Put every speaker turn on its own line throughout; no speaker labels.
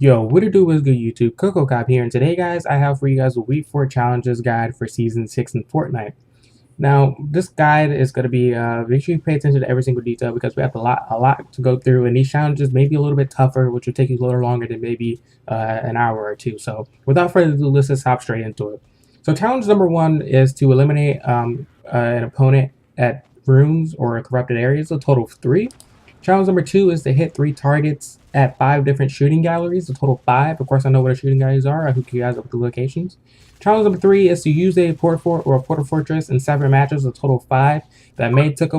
Yo, what it do is good YouTube, Coco Cop here, and today guys, I have for you guys a Week 4 Challenges guide for Season 6 in Fortnite. Now, this guide is going to be, make sure you pay attention to every single detail because we have a lot to go through, and these challenges may be a little bit tougher, which will take you a little longer than maybe an hour or two. So, without further ado, let's just hop straight into it. So, challenge number 1 is to eliminate an opponent at rooms or corrupted areas, a total of 3. Challenge number 2 is to hit 3 targets at 5 different shooting galleries, a total of 5. Of course, I know what the shooting galleries are. I hook you guys up with the locations. Challenge number 3 is to use a port fort or a portal fortress in 7 matches, a total of 5. That may take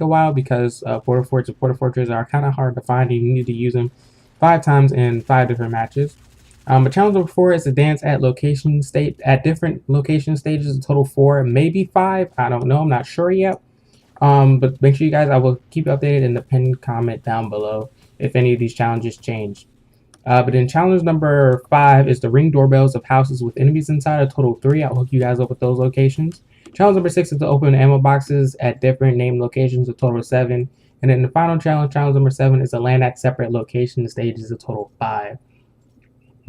a while because portal forts and portal fortresses are kind of hard to find. You need to use them 5 times in 5 different matches. But challenge number 4 is to dance at different location stages, a total of 4, maybe 5. I don't know. I'm not sure yet. But make sure you guys, I will keep you updated in the pinned comment down below if any of these challenges change. But then challenge number 5 is to ring doorbells of houses with enemies inside, a total of 3. I'll hook you guys up with those locations. Challenge number 6 is to open ammo boxes at different named locations, a total of 7. And then the final challenge number 7, is to land at separate location stages, a total of 5.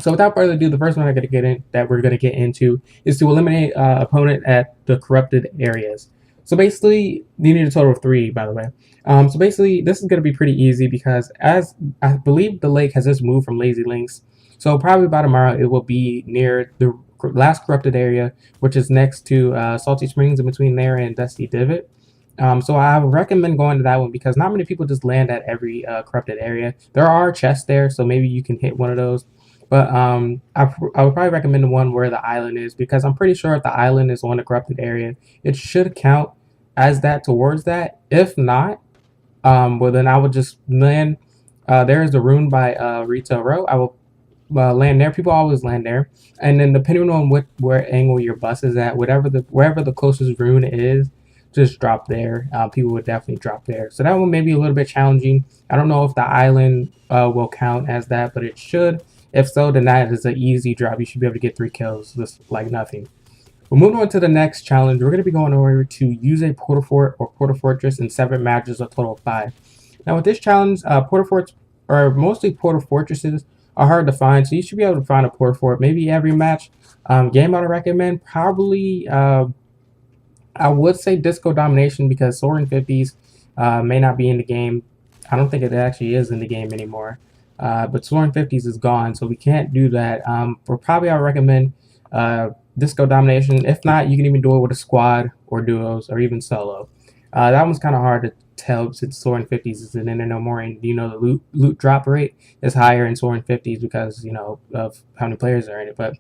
So without further ado, the first one we're going to get into is to eliminate opponent at the corrupted areas. So basically, you need a total of 3, by the way. So basically, this is going to be pretty easy because as I believe the lake has just moved from Lazy Links. So probably by tomorrow, it will be near the last corrupted area, which is next to Salty Springs, in between there and Dusty Divot. So I would recommend going to that one because not many people just land at every corrupted area. There are chests there, so maybe you can hit one of those. But I would probably recommend the one where the island is because I'm pretty sure if the island is on the corrupted area, it should count as that towards that. If not, well then I would just land. There is the rune by Retail Row. I will land there. People always land there, and then depending on where angle your bus is at, wherever the closest rune is, just drop there. People would definitely drop there. So that one may be a little bit challenging. I don't know if the island will count as that, but it should. If so, then that is an easy drop. You should be able to get 3 kills just like nothing. We're moving on to the next challenge. We're going to be going over to use a portal fort or portal fortress in 7 matches, a total of 5. Now with this challenge, portal forts, or mostly portal fortresses, are hard to find. So you should be able to find a portal fort maybe every match. Game I would recommend probably, I would say Disco Domination because Soaring 50s may not be in the game. I don't think it actually is in the game anymore. But Soaring 50s is gone, so we can't do that. For probably I would recommend Disco Domination. If not, you can even do it with a squad or duos or even solo. That one's kind of hard to tell since Soaring 50s isn't in there no more, and you know the loot drop rate is higher in Soaring 50s because you know of how many players are in it. But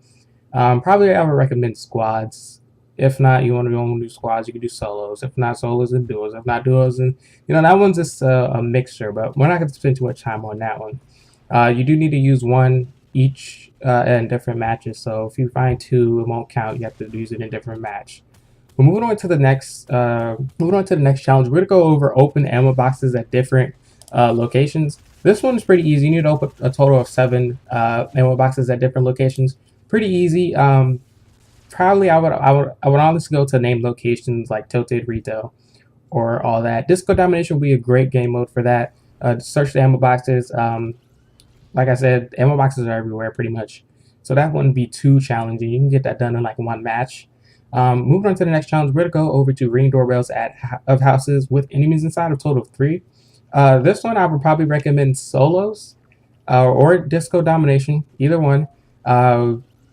probably I would recommend squads. If not, you want to do squads, you can do solos. If not solos, then duos. If not duos, then you know that one's just a mixture. But we're not going to spend too much time on that one. You do need to use 1 each in different matches. So if you find 2, it won't count. You have to use it in a different match. We're moving on to the next. Challenge. We're gonna go over open ammo boxes at different locations. This one is pretty easy. You need to open a total of 7 ammo boxes at different locations. Pretty easy. Probably I would honestly go to named locations like Tilted, Retail, or all that. Disco Domination would be a great game mode for that. Search the ammo boxes. Like I said, ammo boxes are everywhere pretty much. So that wouldn't be too challenging. You can get that done in like 1 match. Moving on to the next challenge, we're going to go over to ring doorbells of houses with enemies inside, a total of 3. This one I would probably recommend solos or Disco Domination, either one.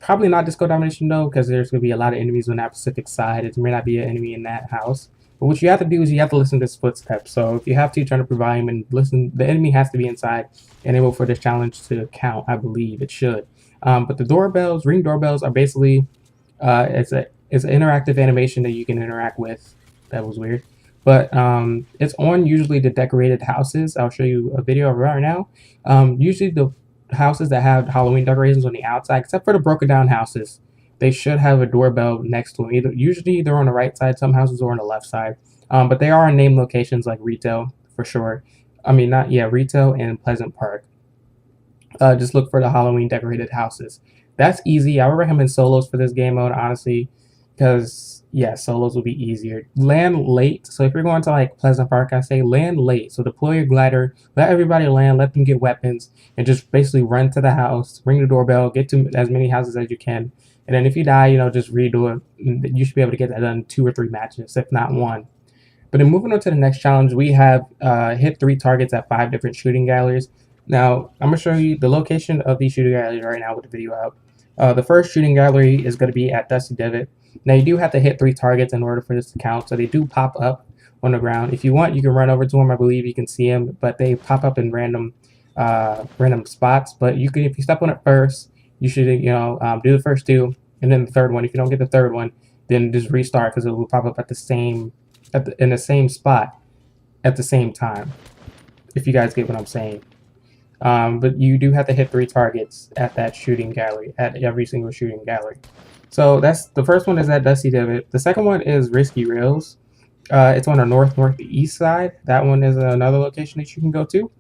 Probably not Disco Domination though, because there's going to be a lot of enemies on that Pacific side. There may not be an enemy in that house. But what you have to do is you have to listen to his footsteps. So if you have to, turn up your volume and listen. The enemy has to be inside and able for this challenge to count. I believe it should. But the doorbells, ring doorbells, are basically it's an interactive animation that you can interact with. That was weird. But it's on usually the decorated houses. I'll show you a video of it right now. Usually the houses that have Halloween decorations on the outside, except for the broken down houses, they should have a doorbell next to them. Usually they're on the right side, some houses are on the left side. But they are in named locations like Retail for sure. Retail and Pleasant Park. Just look for the Halloween decorated houses. That's easy. I would recommend solos for this game mode, honestly, because yeah, solos will be easier. Land late. So if you're going to like Pleasant Park, I say land late. So deploy your glider, let everybody land, let them get weapons, and just basically run to the house, ring the doorbell, get to as many houses as you can. And then if you die, just redo it. You should be able to get that done in 2 or 3 matches, if not one. But then moving on to the next challenge, we have hit 3 targets at 5 different shooting galleries. Now, I'm going to show you the location of these shooting galleries right now with the video out. The first shooting gallery is going to be at Dusty Divot. Now, you do have to hit 3 targets in order for this to count, so they do pop up on the ground. If you want, you can run over to them. I believe you can see them, but they pop up in random spots. But you can, if you step on it first, you should do the first 2, and then the third one. If you don't get the third one, then just restart because it will pop up at the same in the same spot at the same time, if you guys get what I'm saying. But you do have to hit 3 targets at that shooting gallery, at every single shooting gallery. So that's the first one is at Dusty Divot. The second one is Risky Rails. It's on the northeast side. That one is another location that you can go to.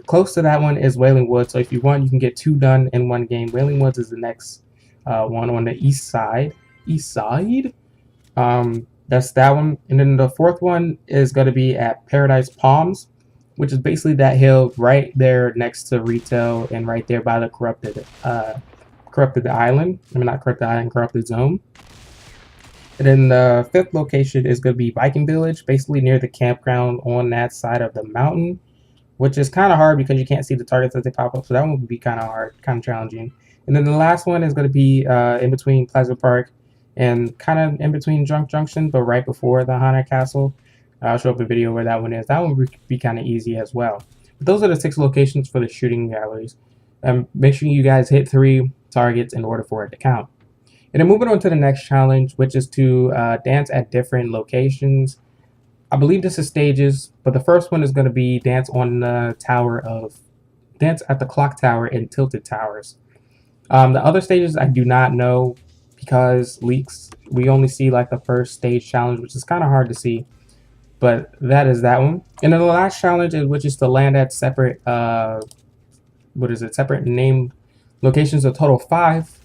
Close to that one is Wailing Woods. So if you want, you can get 2 done in one game. Wailing Woods is the next one on the east side. That's that one. And then the fourth one is going to be at Paradise Palms, which is basically that hill right there next to retail and right there by the corrupted island. I mean, not corrupted island, corrupted zone. And then the 5th location is going to be Viking Village, basically near the campground on that side of the mountain, which is kind of hard because you can't see the targets as they pop up. So that one would be kind of hard, kind of challenging. And then the last one is going to be in between Pleasant Park and kind of in between Junk Junction, but right before the Haunted Castle. I'll show up a video where that one is. That one would be kind of easy as well. But those are the 6 locations for the shooting galleries. Make sure you guys hit 3 targets in order for it to count. And then moving on to the next challenge, which is to dance at different locations. I believe this is stages, but the first one is going to be dance at the clock tower and tilted towers. The other stages I do not know because leaks. We only see like the first stage challenge, which is kind of hard to see. But that is that one. And then the last challenge, which is to land at separate, separate name locations, a total of 5.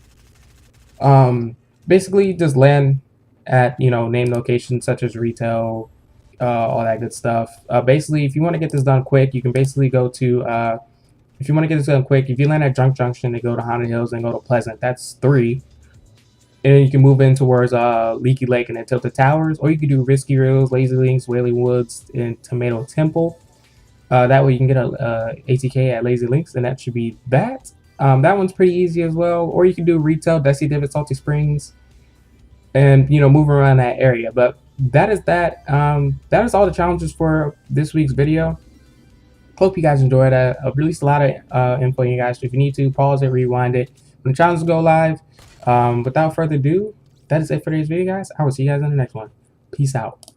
Basically just land at, name locations such as retail, all that good stuff. Basically, if you want to get this done quick, you can basically go to, if you land at Junk Junction, they go to Haunted Hills and go to Pleasant. That's 3. And then you can move in towards Leaky Lake and then Tilted Towers. Or you can do Risky Rails, Lazy Links, Wailing Woods, and Tomato Temple. That way you can get a ATK at Lazy Links, and that should be that. That one's pretty easy as well. Or you can do Retail, Dusty Divot, Salty Springs, and move around that area. But that is that. That is all the challenges for this week's video. Hope you guys enjoyed it. I've released a lot of info, you guys. So if you need to, pause it, rewind it. When the challenges go live. Without further ado, that is it for today's video, guys. I will see you guys in the next one. Peace out.